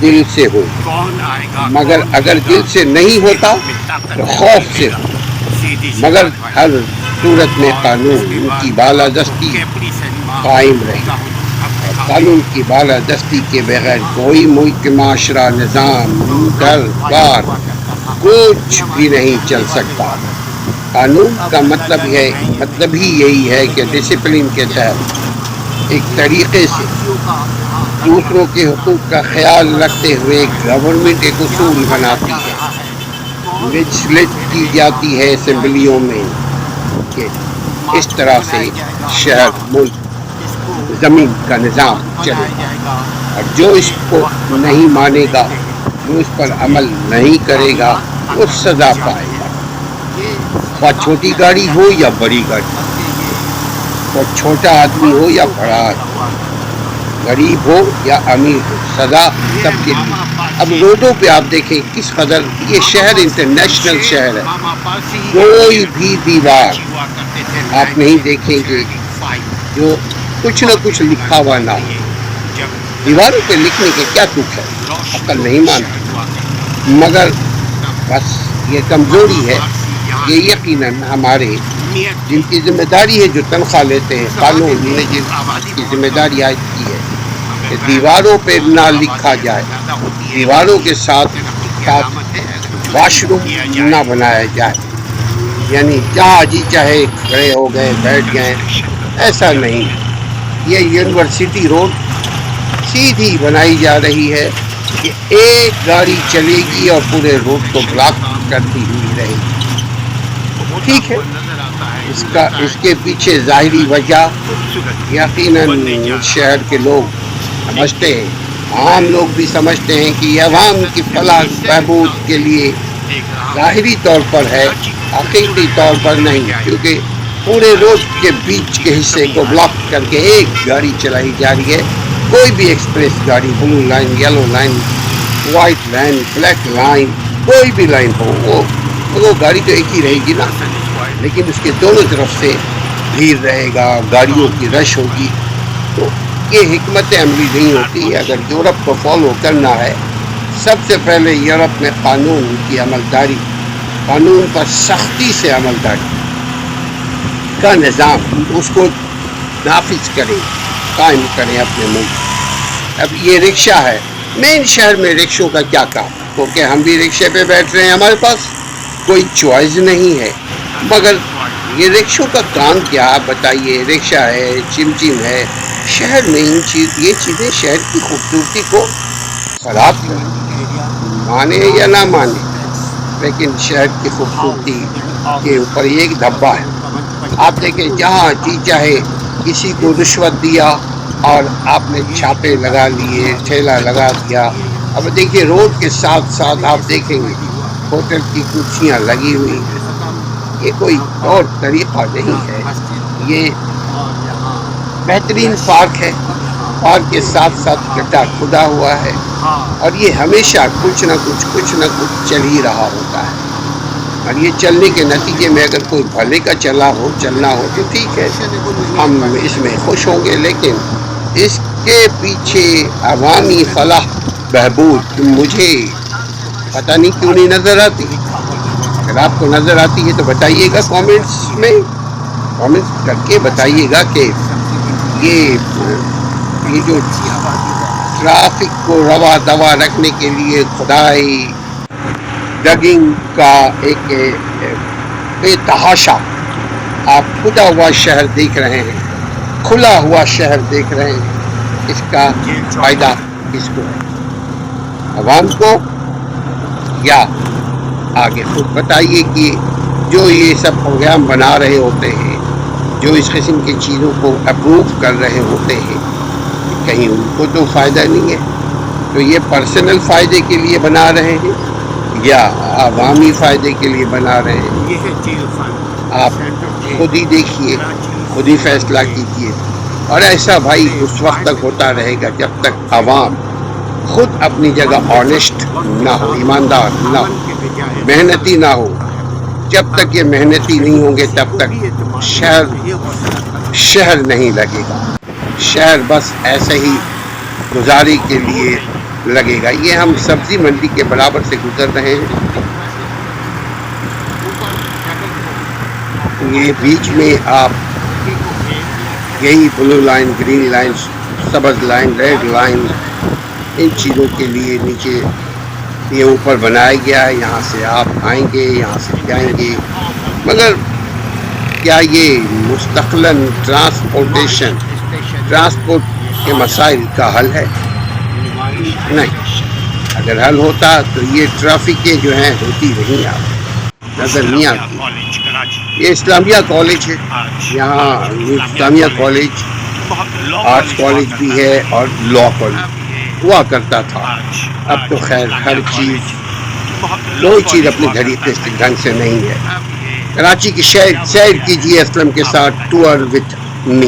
دل سے ہو، کون آئے گا مگر اگر دل سے نہیں ہوتا تو خوف سے ہو، مگر ہر صورت میں قانون کی بالادستی قائم رہے، اور قانون کی بالادستی کے بغیر کوئی ملک، معاشرہ، نظام، گھر بار کچھ بھی نہیں چل سکتا۔ قانون کا مطلب ہی یہی ہے کہ ڈسپلن کے تحت ایک طریقے سے دوسروں کے حقوق کا خیال رکھتے ہوئے گورنمنٹ ایک اصول بناتی ہے، لیجسلیٹ کی جاتی ہے اسمبلیوں میں کہ اس طرح سے شہر، ملک، زمین کا نظام چلے گا، اور جو اس کو نہیں مانے گا، جو اس پر عمل نہیں کرے گا، وہ سزا پائے گا، خواہ چھوٹی گاڑی ہو یا بڑی گاڑی، خواہ چھوٹا آدمی ہو یا بڑا آدمی، غریب ہو یا امیر ہو، سزا سب کے لیے۔ اب روڈوں پہ آپ دیکھیں کس قدر یہ شہر انٹرنیشنل شہر ہے، کوئی بھی دیوار آپ نہیں دیکھیں گے جو کچھ نہ کچھ لکھا ہوا نہ ہو۔ دیواروں پہ لکھنے کے کیا دکھ ہے، عقل نہیں مانتی، مگر بس یہ کمزوری ہے، یہ یقیناً ہمارے جن کی ذمہ داری ہے، جو تنخواہ لیتے ہیں، قانون نے جن کی ذمہ داری عائد کی ہے کہ دیواروں پہ نہ لکھا جائے، دیواروں کے ساتھ واش روم نہ بنایا جائے، یعنی جہاں جی چاہے کھڑے ہو گئے، بیٹھ گئے، ایسا نہیں۔ یہ یونیورسٹی روڈ سیدھی بنائی جا رہی ہے کہ ایک گاڑی چلے گی اور پورے روڈ کو بلاک کرتی ہوئی رہے گی۔ ٹھیک ہے، اس کے پیچھے ظاہری وجہ یقیناً شہر کے لوگ سمجھتے ہیں، عام لوگ بھی سمجھتے ہیں کہ یہ عوام کی فلاح بہبود کے لیے ظاہری طور پر ہے، حقیقی طور پر نہیں، کیونکہ پورے روڈ کے بیچ کے حصے کو بلاک کر کے ایک گاڑی چلائی جا رہی ہے۔ کوئی بھی ایکسپریس گاڑی، blue line, yellow line, white line, black line, کوئی بھی لائن ہو، وہ گاڑی تو ایک ہی رہے گی نا، لیکن اس کے دونوں طرف سے بھیڑ رہے گا، گاڑیوں کی رش ہوگی۔ تو یہ حکمت عملی نہیں ہوتی۔ اگر یورپ کو فالو کرنا ہے، سب سے پہلے یورپ میں قانون کی عملداری، قانون پر سختی سے عملداری کا نظام، اس کو نافذ کریں، قائم کریں اپنے ملک۔ اب یہ رکشہ ہے، مین شہر میں رکشوں کا کیا کام، کیونکہ ہم بھی رکشے پہ بیٹھ رہے ہیں، ہمارے پاس کوئی چوائس نہیں ہے، مگر یہ رکشوں کا کام کیا آپ بتائیے؟ رکشہ ہے، چمچم ہے، شہر میں یہ چیزیں شہر کی خوبصورتی کو خراب کرتی ہیں، مانے یا نہ مانے، لیکن شہر کی خوبصورتی کے اوپر یہ ایک دھبا ہے۔ آپ دیکھیں جہاں جی چاہے کسی کو رشوت دیا اور آپ نے چھاپے لگا لیے، ٹھیلا لگا دیا۔ اب دیکھیے روڈ کے ساتھ ساتھ آپ دیکھیں گے ہوٹل کی کرسیاں لگی ہوئی ہیں، یہ کوئی اور طریقہ نہیں ہے۔ یہ بہترین پارک ہے، پارک کے ساتھ ساتھ گڈھا کھدا ہوا ہے، اور یہ ہمیشہ کچھ نہ کچھ چل ہی رہا ہوتا ہے، اور یہ چلنے کے نتیجے میں اگر کوئی بھلے کا چلنا ہو تو ٹھیک ہے، ہم اس میں خوش ہوں گے، لیکن اس کے پیچھے عوامی فلاح بہبود مجھے پتہ نہیں کیوں نہیں نظر آتی۔ اگر آپ کو نظر آتی ہے تو بتائیے گا کامنٹس میں، کامنٹس کر کے بتائیے گا کہ یہ جو ٹریفک کو روا دوا رکھنے کے لیے کھدائی ڈگنگ کا ایک بے تحاشا آپ کھدا ہوا شہر دیکھ رہے ہیں، کھلا ہوا شہر دیکھ رہے ہیں، اس کا فائدہ کس کو ہے؟ عوام کو یا آگے خود بتائیے کہ جو یہ سب پروگرام بنا رہے ہوتے ہیں، جو اس قسم کی چیزوں کو اپروو کر رہے ہوتے ہیں، کہیں ان کو تو فائدہ نہیں ہے، تو یہ پرسنل فائدے کے لیے بنا رہے ہیں یا عوامی فائدے کے لیے بنا رہے ہیں؟ آپ خود ہی دیکھیے، خود ہی فیصلہ کیجیے، اور ایسا بھائی اس وقت تک ہوتا رہے گا جب تک عوام خود اپنی جگہ آنیسٹ نہ ہو، ایماندار نہ ہو، محنتی نہ ہو۔ جب تک یہ محنتی نہیں ہوں گے تب تک شہر نہیں لگے گا۔ شہر بس ایسے ہی گزاری کے لیے لگے گا. یہ ہم سبزی منڈی کے برابر سے گزر رہے ہیں. یہ بیچ میں آپ یہی بلو لائن، گرین لائن، سبز لائن، ریڈ لائن، ان چیزوں کے لیے نیچے یہ اوپر بنایا گیا ہے. یہاں سے آپ آئیں گے، یہاں سے جائیں گے. مگر کیا یہ مستقلاً ٹرانسپورٹ کے مسائل کا حل ہے؟ نہیں. اگر حل ہوتا تو یہ ٹریفکیں جو ہیں ہوتی نہیں. آپ نظر نہیں آتی. یہ اسلامیہ کالج ہے. یہاں اسلامیہ کالج آرٹس کالج بھی ہے اور لا کالج ہوا کرتا تھا. اب تو خیر ہر چیز، کوئی چیز اپنے طریقے سے ڈھنگ سے نہیں ہے. کراچی کی سیر کیجیے اسلم کے ساتھ ٹور وتھ